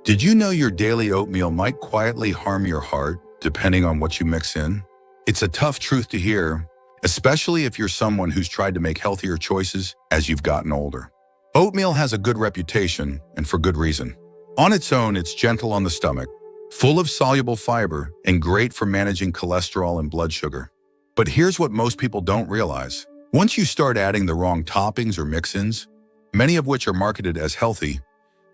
Did you know your daily oatmeal might quietly harm your heart depending on what you mix in? It's a tough truth to hear, especially if you're someone who's tried to make healthier choices as you've gotten older. Oatmeal has a good reputation, and for good reason. On its own, it's gentle on the stomach, full of soluble fiber, and great for managing cholesterol and blood sugar. But here's what most people don't realize. Once you start adding the wrong toppings or mix-ins, many of which are marketed as healthy,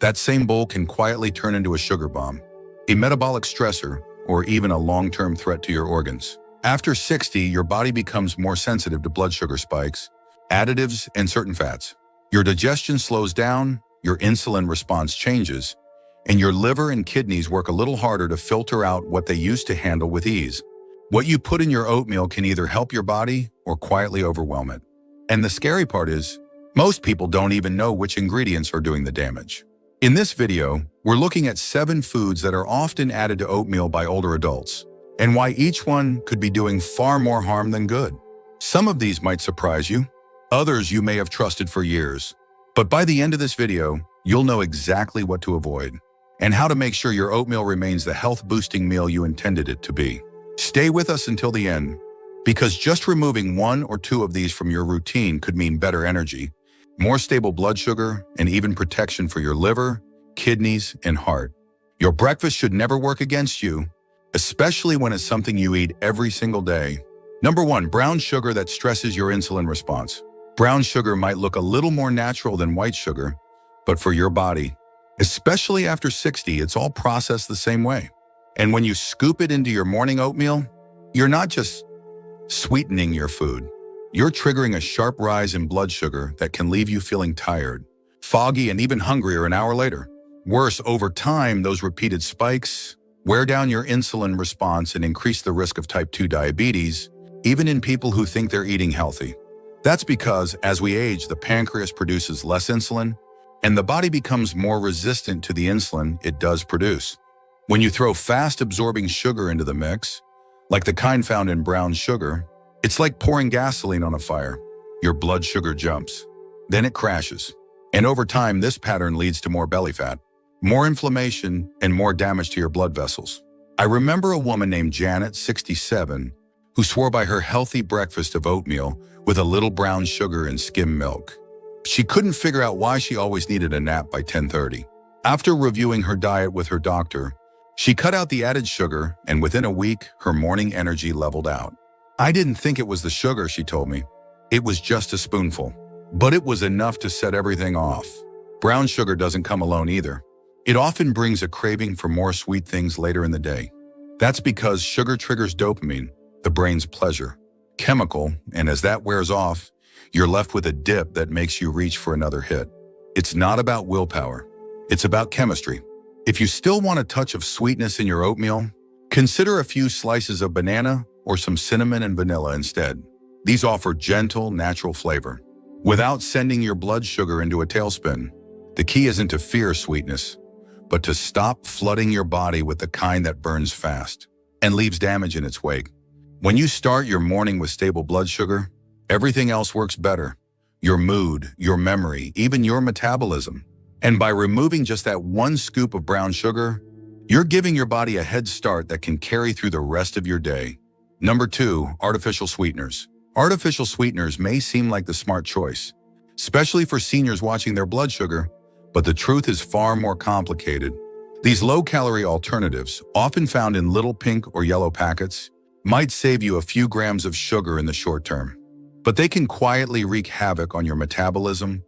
that same bowl can quietly turn into a sugar bomb, a metabolic stressor, or even a long-term threat to your organs. After 60, your body becomes more sensitive to blood sugar spikes, additives, and certain fats. Your digestion slows down, your insulin response changes, and your liver and kidneys work a little harder to filter out what they used to handle with ease. What you put in your oatmeal can either help your body or quietly overwhelm it. And the scary part is, most people don't even know which ingredients are doing the damage. In this video, we're looking at 7 foods that are often added to oatmeal by older adults, and why each one could be doing far more harm than good. Some of these might surprise you, others you may have trusted for years. But by the end of this video, you'll know exactly what to avoid, and how to make sure your oatmeal remains the health-boosting meal you intended it to be. Stay with us until the end, because just removing 1 or 2 of these from your routine could mean better energy, more stable blood sugar, and even protection for your liver, kidneys, and heart. Your breakfast should never work against you, especially when it's something you eat every single day. Number 1, brown sugar that stresses your insulin response. Brown sugar might look a little more natural than white sugar, but for your body, especially after 60, it's all processed the same way. And when you scoop it into your morning oatmeal, you're not just sweetening your food. You're triggering a sharp rise in blood sugar that can leave you feeling tired, foggy, and even hungrier an hour later. Worse, over time, those repeated spikes wear down your insulin response and increase the risk of type 2 diabetes, even in people who think they're eating healthy. That's because, as we age, the pancreas produces less insulin, and the body becomes more resistant to the insulin it does produce. When you throw fast-absorbing sugar into the mix, like the kind found in brown sugar, it's like pouring gasoline on a fire. Your blood sugar jumps, then it crashes. And over time, this pattern leads to more belly fat, more inflammation, and more damage to your blood vessels. I remember a woman named Janet, 67, who swore by her healthy breakfast of oatmeal with a little brown sugar and skim milk. She couldn't figure out why she always needed a nap by 10:30. After reviewing her diet with her doctor, she cut out the added sugar, and within a week, her morning energy leveled out. I didn't think it was the sugar, she told me. It was just a spoonful. But it was enough to set everything off. Brown sugar doesn't come alone either. It often brings a craving for more sweet things later in the day. That's because sugar triggers dopamine, the brain's pleasure chemical, and as that wears off, you're left with a dip that makes you reach for another hit. It's not about willpower. It's about chemistry. If you still want a touch of sweetness in your oatmeal, consider a few slices of banana or some cinnamon and vanilla instead. These offer gentle, natural flavor, without sending your blood sugar into a tailspin. The key isn't to fear sweetness, but to stop flooding your body with the kind that burns fast and leaves damage in its wake. When you start your morning with stable blood sugar, everything else works better. Your mood, your memory, even your metabolism. And by removing just that 1 scoop of brown sugar, you're giving your body a head start that can carry through the rest of your day. Number 2, artificial sweeteners. Artificial sweeteners may seem like the smart choice, especially for seniors watching their blood sugar, but the truth is far more complicated. These low-calorie alternatives, often found in little pink or yellow packets, might save you a few grams of sugar in the short term, but they can quietly wreak havoc on your metabolism,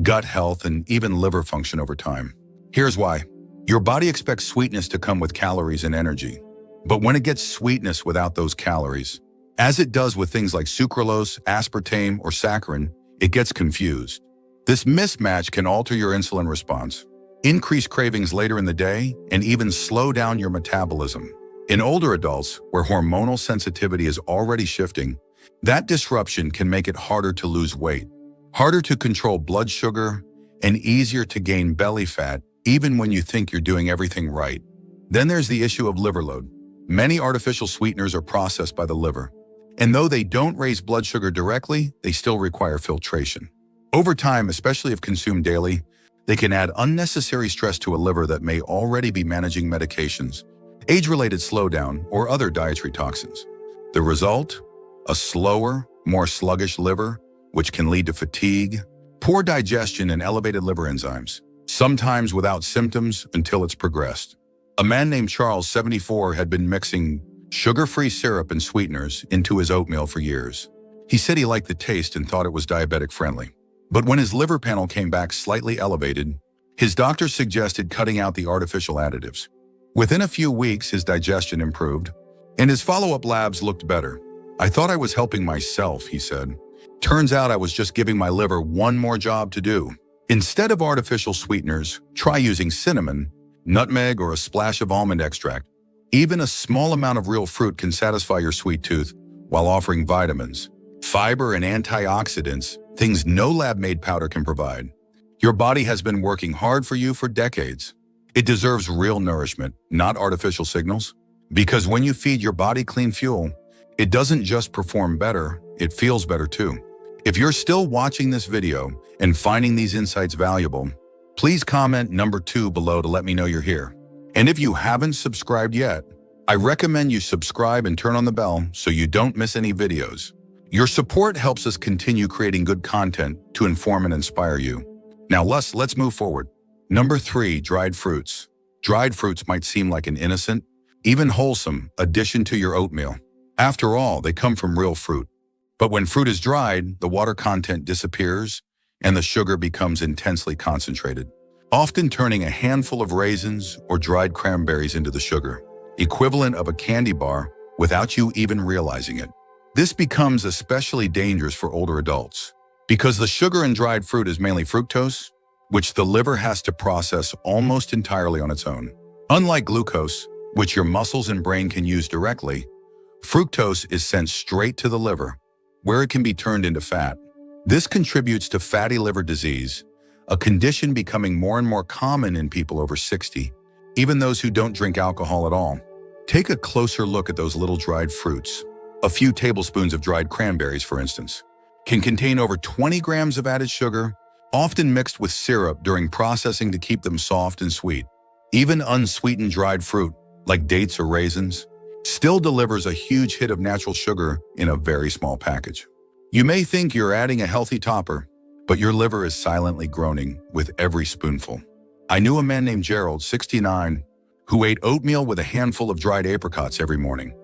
gut health, and even liver function over time. Here's why. Your body expects sweetness to come with calories and energy. But when it gets sweetness without those calories, as it does with things like sucralose, aspartame, or saccharin, it gets confused. This mismatch can alter your insulin response, increase cravings later in the day, and even slow down your metabolism. In older adults, where hormonal sensitivity is already shifting, that disruption can make it harder to lose weight, harder to control blood sugar, and easier to gain belly fat, even when you think you're doing everything right. Then there's the issue of liver load. Many artificial sweeteners are processed by the liver, and though they don't raise blood sugar directly, they still require filtration. Over time, especially if consumed daily, They can add unnecessary stress to a liver that may already be managing medications, age-related slowdown, or other dietary toxins. The result? A slower, more sluggish liver, which can lead to fatigue, poor digestion, and elevated liver enzymes, sometimes without symptoms until it's progressed. A man named Charles, 74, had been mixing sugar-free syrup and sweeteners into his oatmeal for years. He said he liked the taste and thought it was diabetic-friendly. But when his liver panel came back slightly elevated, his doctor suggested cutting out the artificial additives. Within a few weeks, his digestion improved, and his follow-up labs looked better. "I thought I was helping myself," he said. "Turns out I was just giving my liver one more job to do." Instead of artificial sweeteners, try using cinnamon, nutmeg, or a splash of almond extract. Even a small amount of real fruit can satisfy your sweet tooth while offering vitamins, fiber, and antioxidants, things no lab-made powder can provide. Your body has been working hard for you for decades. It deserves real nourishment, not artificial signals. Because when you feed your body clean fuel, it doesn't just perform better, it feels better too. If you're still watching this video and finding these insights valuable, please comment number 2 below to let me know you're here. And if you haven't subscribed yet, I recommend you subscribe and turn on the bell so you don't miss any videos. Your support helps us continue creating good content to inform and inspire you. Now let's move forward. Number 3, dried fruits. Dried fruits might seem like an innocent, even wholesome addition to your oatmeal. After all, they come from real fruit. But when fruit is dried, the water content disappears and the sugar becomes intensely concentrated, often turning a handful of raisins or dried cranberries into the sugar, equivalent of a candy bar, without you even realizing it. This becomes especially dangerous for older adults because the sugar in dried fruit is mainly fructose, which the liver has to process almost entirely on its own. Unlike glucose, which your muscles and brain can use directly, fructose is sent straight to the liver, where it can be turned into fat. This contributes to fatty liver disease, a condition becoming more and more common in people over 60, even those who don't drink alcohol at all. Take a closer look at those little dried fruits. A few tablespoons of dried cranberries, for instance, can contain over 20 grams of added sugar, often mixed with syrup during processing to keep them soft and sweet. Even unsweetened dried fruit, like dates or raisins, still delivers a huge hit of natural sugar in a very small package. You may think you're adding a healthy topper, but your liver is silently groaning with every spoonful. I knew a man named Gerald, 69, who ate oatmeal with a handful of dried apricots every morning.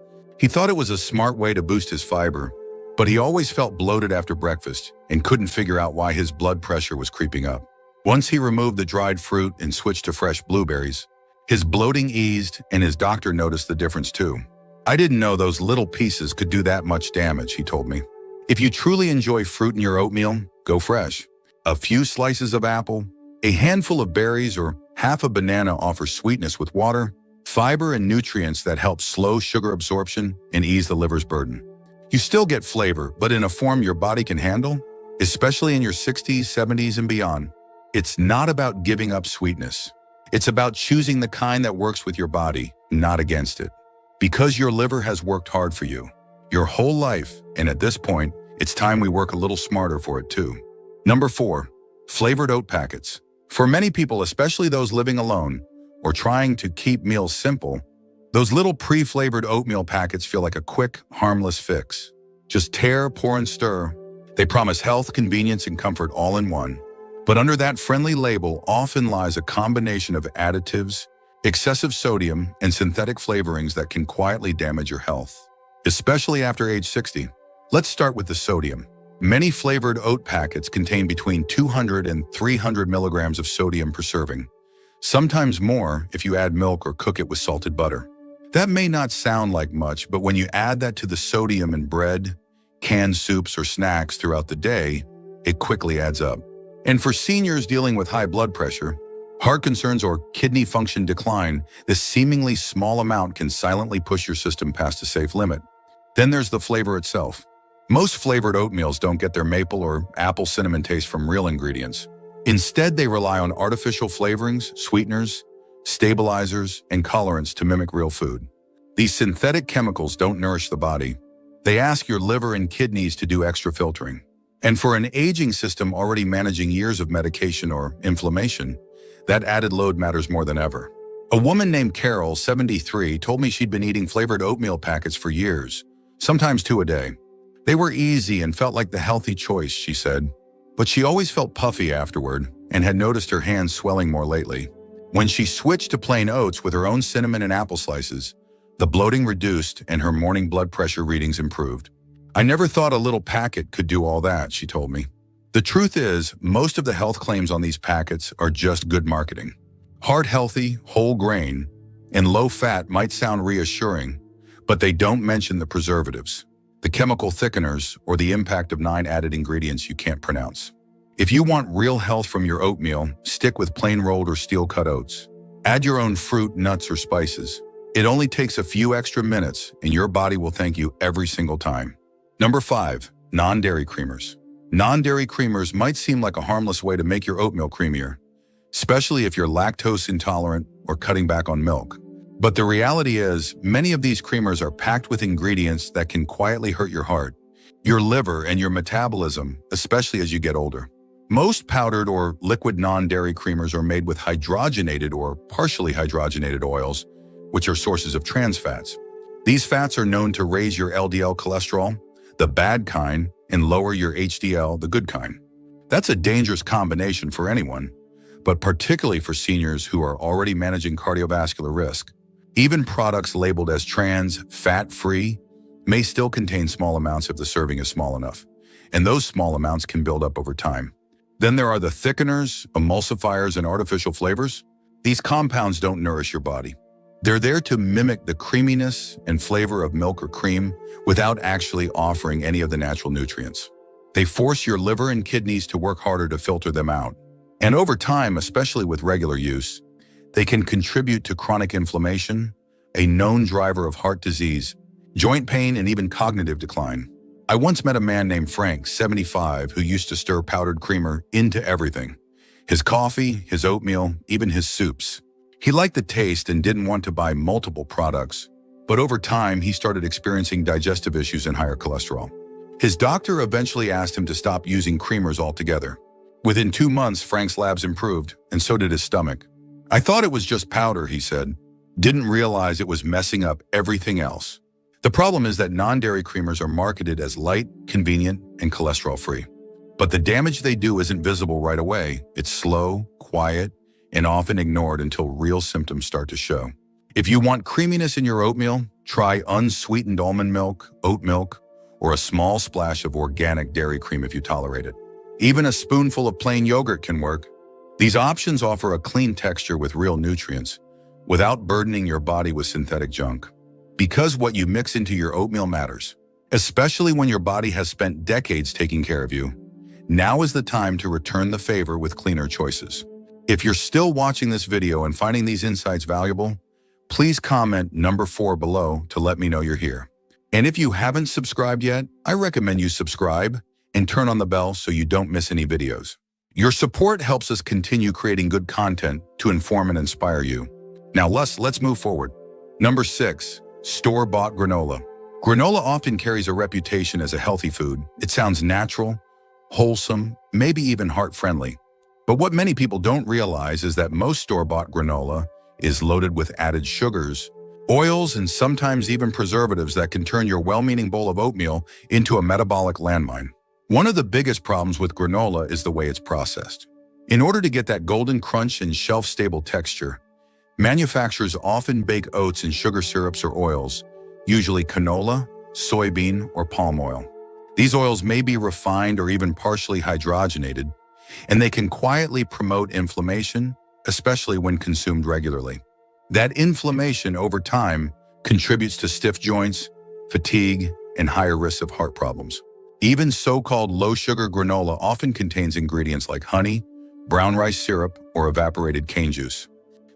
He thought it was a smart way to boost his fiber, but he always felt bloated after breakfast and couldn't figure out why his blood pressure was creeping up. Once he removed the dried fruit and switched to fresh blueberries, his bloating eased and his doctor noticed the difference too. "I didn't know those little pieces could do that much damage," he told me. If you truly enjoy fruit in your oatmeal, go fresh. A few slices of apple, a handful of berries, or half a banana offer sweetness with water, fiber, and nutrients that help slow sugar absorption and ease the liver's burden. You still get flavor, but in a form your body can handle, especially in your 60s, 70s, and beyond. It's not about giving up sweetness. It's about choosing the kind that works with your body, not against it. Because your liver has worked hard for you your whole life, and at this point, it's time we work a little smarter for it too. Number 4, flavored oat packets. For many people, especially those living alone or trying to keep meals simple, those little pre-flavored oatmeal packets feel like a quick, harmless fix. Just tear, pour, and stir. They promise health, convenience, and comfort all in one. But under that friendly label often lies a combination of additives, excessive sodium, and synthetic flavorings that can quietly damage your health, especially after age 60. Let's start with the sodium. Many flavored oat packets contain between 200 and 300 milligrams of sodium per serving, sometimes more if you add milk or cook it with salted butter. That may not sound like much, but when you add that to the sodium in bread, canned soups, or snacks throughout the day, it quickly adds up. And for seniors dealing with high blood pressure, heart concerns, or kidney function decline, this seemingly small amount can silently push your system past a safe limit. Then there's the flavor itself. Most flavored oatmeals don't get their maple or apple cinnamon taste from real ingredients. Instead, they rely on artificial flavorings, sweeteners, stabilizers, and colorants to mimic real food. These synthetic chemicals don't nourish the body. They ask your liver and kidneys to do extra filtering. And for an aging system already managing years of medication or inflammation, that added load matters more than ever. A woman named Carol, 73, told me she'd been eating flavored oatmeal packets for years, sometimes 2 a day. They were easy and felt like the healthy choice, she said. But she always felt puffy afterward and had noticed her hands swelling more lately. When she switched to plain oats with her own cinnamon and apple slices, the bloating reduced and her morning blood pressure readings improved. I never thought a little packet could do all that, she told me. The truth is, most of the health claims on these packets are just good marketing. Heart-healthy, whole grain, and low fat might sound reassuring, but they don't mention the preservatives, the chemical thickeners, or the impact of 9 added ingredients you can't pronounce. If you want real health from your oatmeal, stick with plain rolled or steel-cut oats. Add your own fruit, nuts, or spices. It only takes a few extra minutes, and your body will thank you every single time. Number 5. Non-dairy creamers. Non-dairy creamers might seem like a harmless way to make your oatmeal creamier, especially if you're lactose intolerant or cutting back on milk. But the reality is, many of these creamers are packed with ingredients that can quietly hurt your heart, your liver, and your metabolism, especially as you get older. Most powdered or liquid non-dairy creamers are made with hydrogenated or partially hydrogenated oils, which are sources of trans fats. These fats are known to raise your LDL cholesterol, the bad kind, and lower your HDL, the good kind. That's a dangerous combination for anyone, but particularly for seniors who are already managing cardiovascular risk. Even products labeled as trans, fat-free, may still contain small amounts if the serving is small enough, and those small amounts can build up over time. Then there are the thickeners, emulsifiers, and artificial flavors. These compounds don't nourish your body. They're there to mimic the creaminess and flavor of milk or cream without actually offering any of the natural nutrients. They force your liver and kidneys to work harder to filter them out. And over time, especially with regular use, they can contribute to chronic inflammation, a known driver of heart disease, joint pain, and even cognitive decline. I once met a man named Frank, 75, who used to stir powdered creamer into everything. His coffee, his oatmeal, even his soups. He liked the taste and didn't want to buy multiple products, but over time he started experiencing digestive issues and higher cholesterol. His doctor eventually asked him to stop using creamers altogether. Within 2 months, Frank's labs improved, and so did his stomach. I thought it was just powder, he said. Didn't realize it was messing up everything else. The problem is that non-dairy creamers are marketed as light, convenient, and cholesterol-free. But the damage they do isn't visible right away. It's slow, quiet, and often ignored until real symptoms start to show. If you want creaminess in your oatmeal, try unsweetened almond milk, oat milk, or a small splash of organic dairy cream if you tolerate it. Even a spoonful of plain yogurt can work. These options offer a clean texture with real nutrients, without burdening your body with synthetic junk. Because what you mix into your oatmeal matters, especially when your body has spent decades taking care of you. Now is the time to return the favor with cleaner choices. If you're still watching this video and finding these insights valuable, please comment number 4 below to let me know you're here. And if you haven't subscribed yet, I recommend you subscribe and turn on the bell so you don't miss any videos. Your support helps us continue creating good content to inform and inspire you. Now let's move forward. Number 6, store-bought granola. Granola often carries a reputation as a healthy food. It sounds natural, wholesome, maybe even heart-friendly. But what many people don't realize is that most store-bought granola is loaded with added sugars, oils, and sometimes even preservatives that can turn your well-meaning bowl of oatmeal into a metabolic landmine. One of the biggest problems with granola is the way it's processed. In order to get that golden crunch and shelf-stable texture, manufacturers often bake oats in sugar syrups or oils, usually canola, soybean, or palm oil. These oils may be refined or even partially hydrogenated, and they can quietly promote inflammation, especially when consumed regularly. That inflammation over time contributes to stiff joints, fatigue, and higher risks of heart problems. Even so-called low-sugar granola often contains ingredients like honey, brown rice syrup, or evaporated cane juice.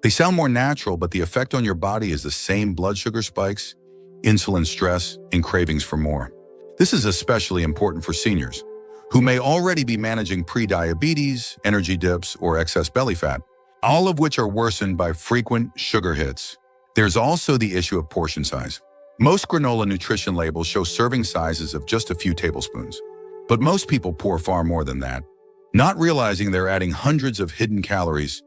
They sound more natural, but the effect on your body is the same: blood sugar spikes, insulin stress, and cravings for more. This is especially important for seniors, who may already be managing pre-diabetes, energy dips, or excess belly fat, all of which are worsened by frequent sugar hits. There's also the issue of portion size. Most granola nutrition labels show serving sizes of just a few tablespoons. But most people pour far more than that, not realizing they're adding hundreds of hidden calories,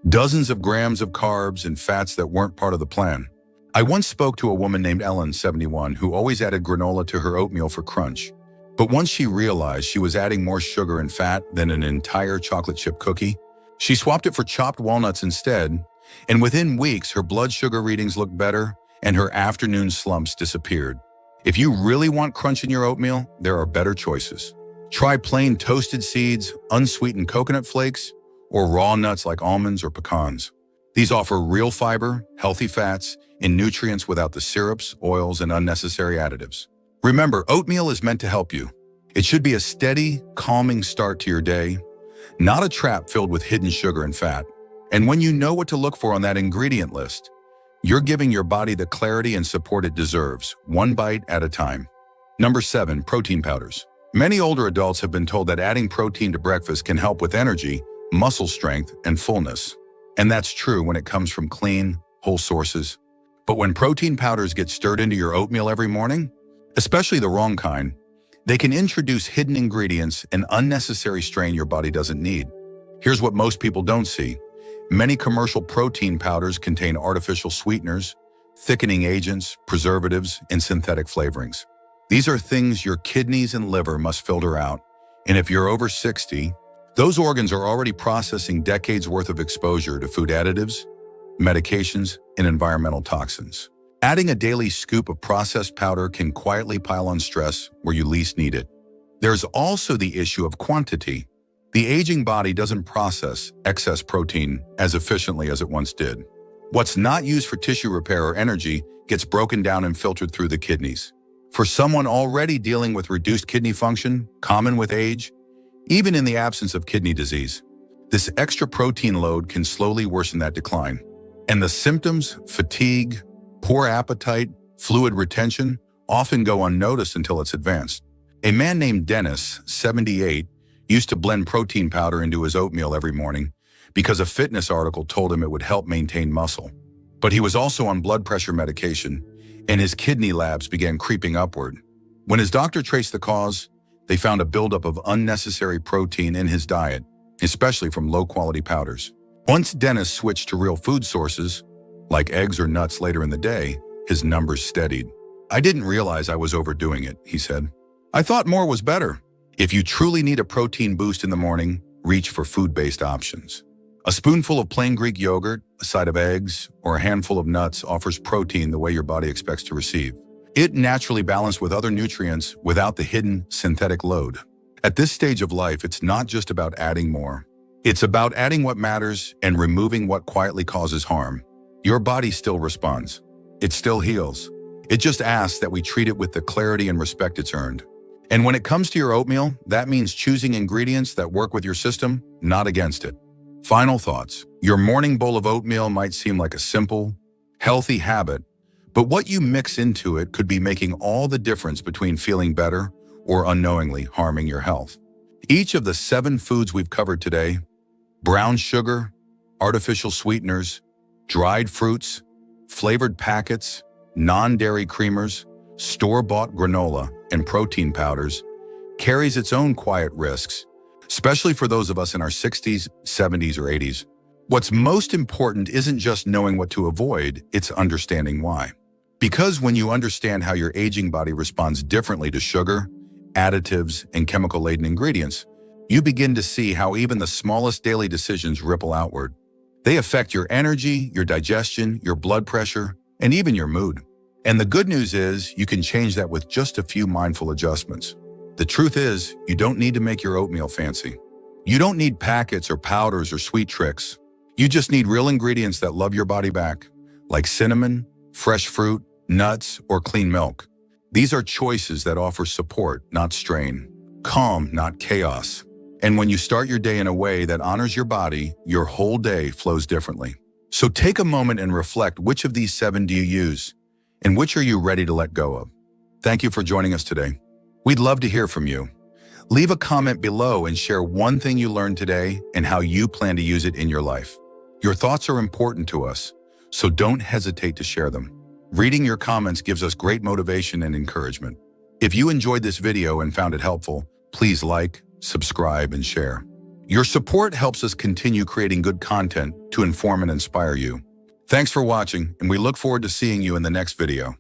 dozens of grams of carbs and fats that weren't part of the plan. I once spoke to a woman named Ellen, 71, who always added granola to her oatmeal for crunch. But once she realized she was adding more sugar and fat than an entire chocolate chip cookie, she swapped it for chopped walnuts instead, and within weeks her blood sugar readings looked better and her afternoon slumps disappeared. If you really want crunch in your oatmeal, there are better choices. Try plain toasted seeds, unsweetened coconut flakes, or raw nuts like almonds or pecans. These offer real fiber, healthy fats, and nutrients without the syrups, oils, and unnecessary additives. Remember, oatmeal is meant to help you. It should be a steady, calming start to your day, not a trap filled with hidden sugar and fat. And when you know what to look for on that ingredient list, you're giving your body the clarity and support it deserves, one bite at a time. Number 7, protein powders. Many older adults have been told that adding protein to breakfast can help with energy, muscle strength, and fullness. And that's true when it comes from clean, whole sources. But when protein powders get stirred into your oatmeal every morning, especially the wrong kind, they can introduce hidden ingredients and unnecessary strain your body doesn't need. Here's what most people don't see. Many commercial protein powders contain artificial sweeteners, thickening agents, preservatives, and synthetic flavorings. These are things your kidneys and liver must filter out. And if you're over 60, those organs are already processing decades worth of exposure to food additives, medications, and environmental toxins. Adding a daily scoop of processed powder can quietly pile on stress where you least need it. There's also the issue of quantity. The aging body doesn't process excess protein as efficiently as it once did. What's not used for tissue repair or energy gets broken down and filtered through the kidneys. For someone already dealing with reduced kidney function, common with age, even in the absence of kidney disease, this extra protein load can slowly worsen that decline. And the symptoms, fatigue, poor appetite, fluid retention, often go unnoticed until it's advanced. A man named Dennis, 78, used to blend protein powder into his oatmeal every morning because a fitness article told him it would help maintain muscle. But he was also on blood pressure medication, and his kidney labs began creeping upward. When his doctor traced the cause, they found a buildup of unnecessary protein in his diet, especially from low-quality powders. Once Dennis switched to real food sources, like eggs or nuts later in the day, his numbers steadied. "I didn't realize I was overdoing it," he said. "I thought more was better." If you truly need a protein boost in the morning, reach for food-based options. A spoonful of plain Greek yogurt, a side of eggs, or a handful of nuts offers protein the way your body expects to receive. It naturally balanced with other nutrients without the hidden synthetic load. At this stage of life, it's not just about adding more. It's about adding what matters and removing what quietly causes harm. Your body still responds. It still heals. It just asks that we treat it with the clarity and respect it's earned. And when it comes to your oatmeal, that means choosing ingredients that work with your system, not against it. Final thoughts. Your morning bowl of oatmeal might seem like a simple, healthy habit, but what you mix into it could be making all the difference between feeling better or unknowingly harming your health. Each of the 7 foods we've covered today, brown sugar, artificial sweeteners, dried fruits, flavored packets, non-dairy creamers, store-bought granola, and protein powders, carries its own quiet risks, especially for those of us in our 60s, 70s, or 80s. What's most important isn't just knowing what to avoid, it's understanding why. Because when you understand how your aging body responds differently to sugar, additives, and chemical-laden ingredients, you begin to see how even the smallest daily decisions ripple outward. They affect your energy, your digestion, your blood pressure, and even your mood. And the good news is you can change that with just a few mindful adjustments. The truth is, you don't need to make your oatmeal fancy. You don't need packets or powders or sweet tricks. You just need real ingredients that love your body back, like cinnamon, fresh fruit, nuts, or clean milk. These are choices that offer support, not strain, calm, not chaos. And when you start your day in a way that honors your body, your whole day flows differently. So take a moment and reflect, which of these 7 do you use? And which are you ready to let go of? Thank you for joining us today. We'd love to hear from you. Leave a comment below and share one thing you learned today and how you plan to use it in your life. Your thoughts are important to us, so don't hesitate to share them. Reading your comments gives us great motivation and encouragement. If you enjoyed this video and found it helpful, Please like, subscribe, and share. Your support helps us continue creating good content to inform and inspire you. Thanks for watching, and we look forward to seeing you in the next video.